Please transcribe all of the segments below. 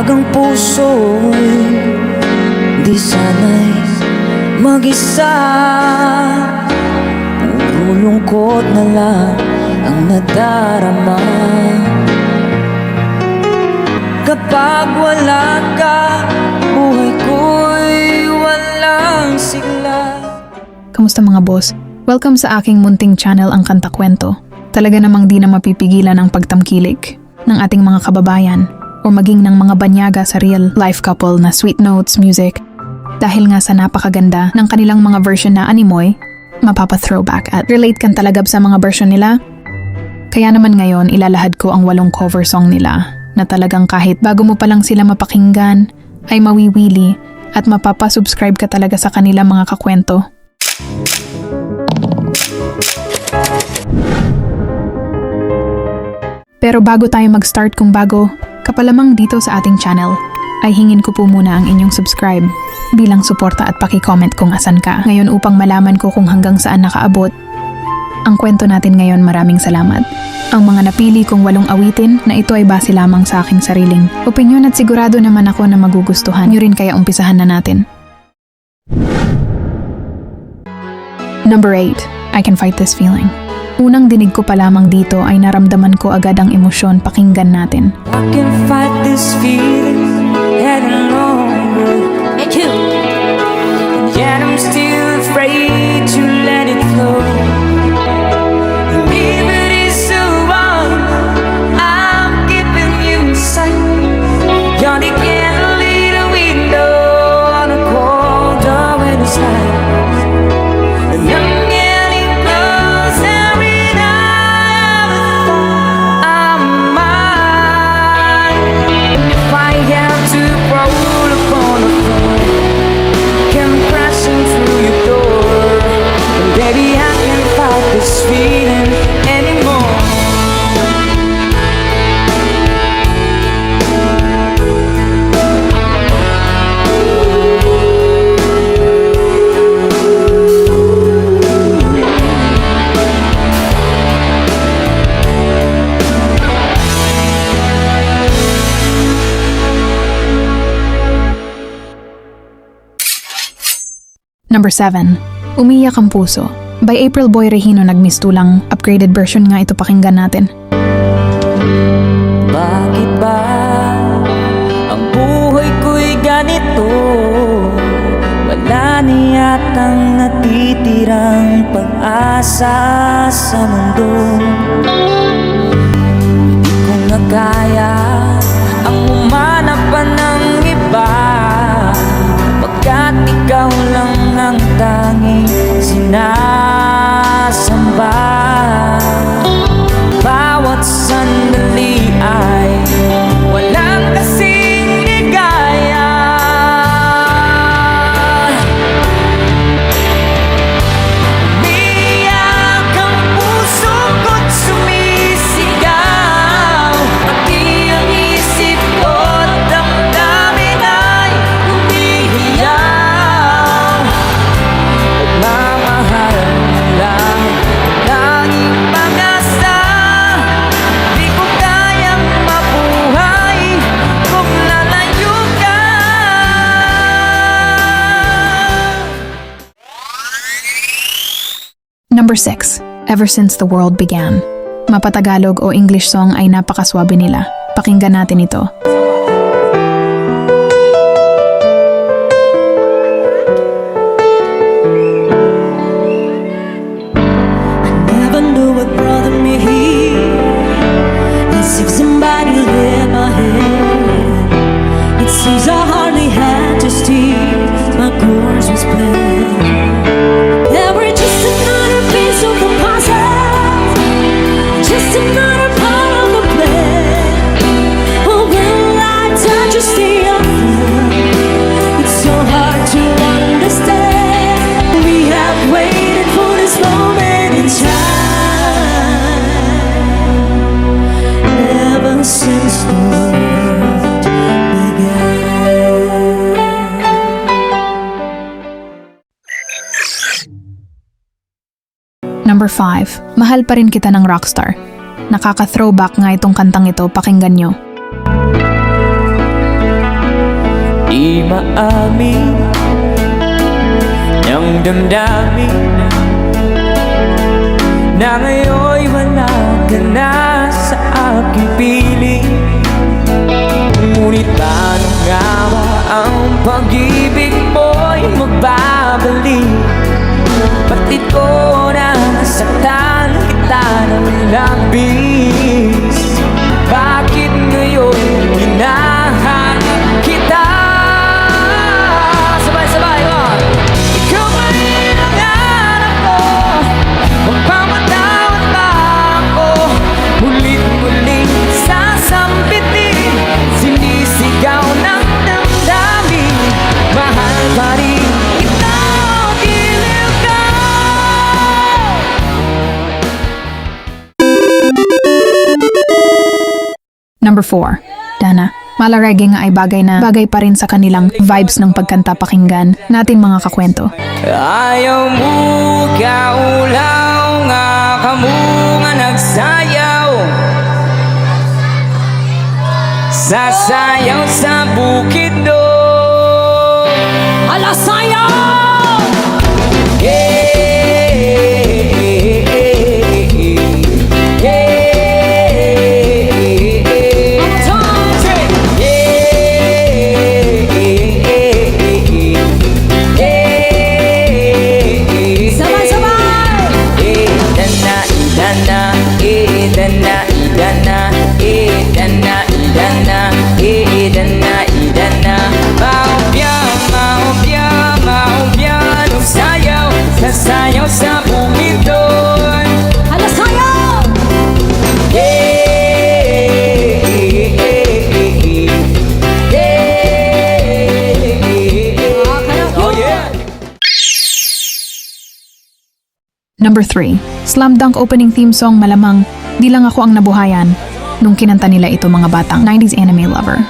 ang puso'y di sana'y mag-isa. Puro lungkot na lang ang nadarama. Kapag wala ka, buhay ko'y walang sigla. Kamusta mga boss? Welcome sa aking munting channel ang Kanta Kwento. Talaga namang di na mapipigilan ang pagtangkilik ng ating mga kababayan o maging ng mga banyaga sa real life couple na Sweet Notes Music. Dahil nga sa napakaganda ng kanilang mga version na animoy, mapapa-throwback at relate kan talaga sa mga version nila. Kaya naman ngayon ilalahad ko ang 8 cover song nila na talagang kahit bago mo pa lang sila mapakinggan ay mawiwili at mapapasubscribe ka talaga sa kanila mga kakwento. Pero bago tayo mag-start kung bago ka pa lamang dito sa ating channel, ay hingin ko po muna ang inyong subscribe bilang suporta at paki-comment kung asan ka ngayon upang malaman ko kung hanggang saan nakaabot ang kwento natin ngayon. Maraming salamat. Ang mga napili kong 8 awitin na ito ay base lamang sa aking sariling opinyon at sigurado naman ako na magugustuhan nyo rin, kaya umpisahan na natin. Number 8, I Can Fight This Feeling. Unang dinig ko pa lamang dito ay naramdaman ko agad ang emosyon. Pakinggan natin. I can fight this feeling any longer. And yet I'm still afraid to let it flow. If it is so wrong, I'm keeping you inside. You're the candle in a window on a cold door when it's night. And I'm getting closer every night. I'm mine. If I have to roll upon the floor, come crashing through your door, and baby I can't fight this feeling anymore. Number 7, Umiyak ang Puso. By April Boy Regino, nagmistulang upgraded version nga ito. Pakinggan natin. Bakit ba ang buhay ko'y ganito? Wala niyatang natitirang pag-asa sa mundo. Hindi ko na kaya ang umanap pa ng iba, pagkat ikaw lang ang tanging sinasamba. Bawat sandali ay walang kasing ligaya. Umiyak ang puso ko't sumisigaw, pati ang isip ko't damdamin ay umihiyaw. Nagmamahal lang laging pag-asa. Di ko kayang mabuhay kung lalayo ka. Number 6, Ever Since the World Began. Mapatagalog o English song ay napakaswabe nila. Pakinggan natin ito. Never knew what bothered me. As if somebody lit my head. It seems I hardly had to steal. My course was planned. Every just another piece of the puzzle, just another part of the plan. Oh, will I touch you still? It's so hard to understand. We have waited for this moment in time, ever since the world began. Number 5, Mahal Pa Rin Kita ng Rockstar. Nakaka-throwback nga itong kantang ito. Pakinggan nyo. maamin ng damdamin na ngayon'y wala ka na sa aking piling. Ngunit paano nga ba ang pag-ibig mo'y magbabalik? Pati ko na nasaktan kita ng labis. Bakit ngayon hinahanap kita? Sabay-sabay mo! Ikaw pa rin ang hanap ko. Magpamatawad ba ako? Mulit-muling sasambitin, sinisigaw ng damdamin. Mahal pa rin kita, giliw ka. Number 4. Dana. Malarege nga ay bagay na bagay pa rin sa kanilang vibes ng pagkanta pakinggan natin mga kakwento. Ayaw mo kaulaw nga kamo nga nagsayaw, sasayaw sa bukid do. Ala sayaw! Sasayaw sa bukid doon. Hala sayaw! Oh yeah! Number 3. Slam Dunk opening theme song malamang di lang ako ang nabuhayan nung kinanta nila ito mga batang 90s anime lover.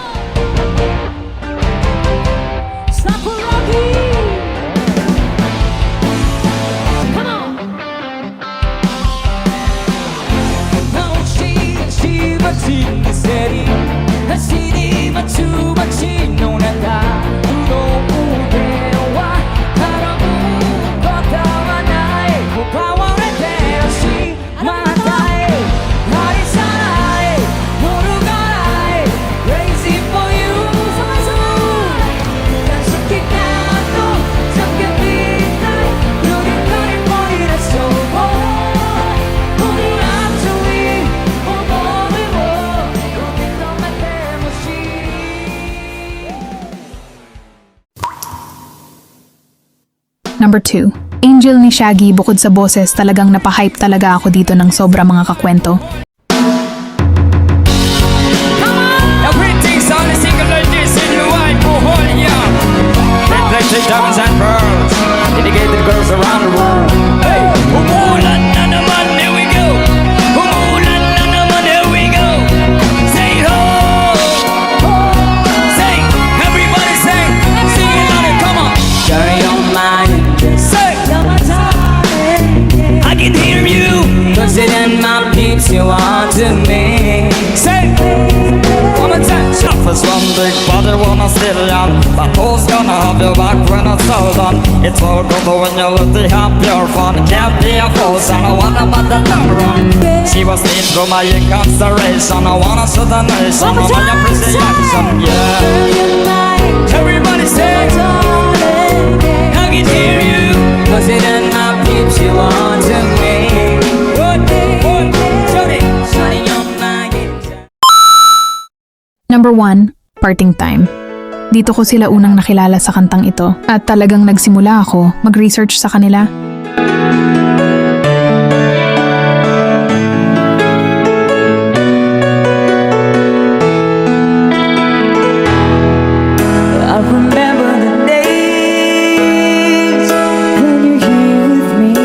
Number 2. Angel ni Shaggy. Bukod sa boses, talagang napahype talaga ako dito ng sobra mga kakwento. Now greetings all the single ladies in the white Bohemia. Reflected diamonds and pearls, dedicated girls around the world. Hey, umulan na naman, here we go. Umulan na naman, here we go. Say ho, sing, everybody sing, sing it louder, come on. Share your mind, say, I can hear you. Cause it ain't my peeps you want to make. Say, one more time. Suffers from big body wanna still young, but who's gonna have your back when it's all done? It's all good when you let the have your fun. Can't be a force and I wanna but the number one. She was seen through my incarceration. I wanna show the nation of my appreciation. Yeah. Everybody say, I can hear you. Cause it ain't my peeps you want to make. Shutting your mind. Number 1. Parting Time. Dito ko sila unang nakilala sa kantang ito at talagang nagsimula ako mag-research sa kanila. I remember the days when you're here with me.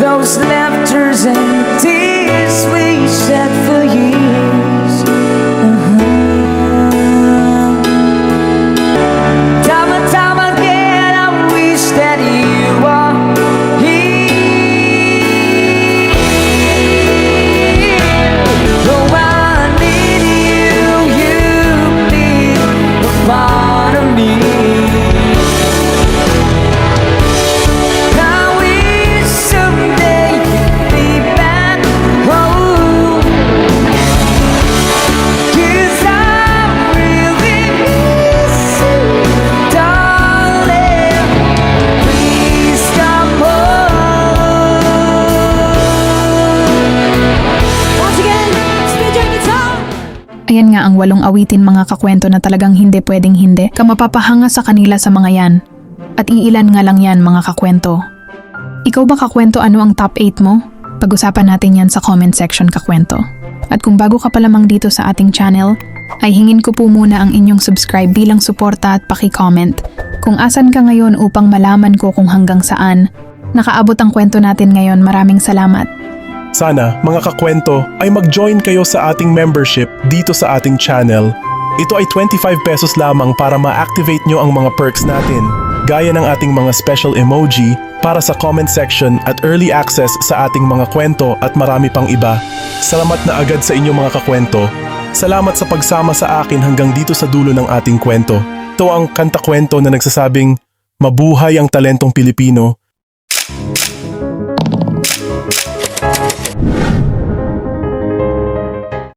Those laughters and tears we shed for years. Time and time again I wish that Ayan nga ang 8 awitin mga kakwento na talagang hindi pwedeng hindi ka mapapahanga sa kanila sa mga yan. At iilan nga lang yan mga kakwento. Ikaw ba kakwento ano ang top 8 mo? Pag-usapan natin yan sa comment section kakwento. At kung bago ka pa lamang dito sa ating channel, ay hingin ko po muna ang inyong subscribe bilang suporta at paki-comment kung asan ka ngayon upang malaman ko kung hanggang saan nakaabot ang kwento natin ngayon. Maraming salamat. Sana, mga kakwento, ay mag-join kayo sa ating membership dito sa ating channel. Ito ay 25 pesos lamang para ma-activate nyo ang mga perks natin, gaya ng ating mga special emoji para sa comment section at early access sa ating mga kwento at marami pang iba. Salamat na agad sa inyo mga kakwento. Salamat sa pagsama sa akin hanggang dito sa dulo ng ating kwento. Ito ang kanta kwento na nagsasabing, mabuhay ang talentong Pilipino.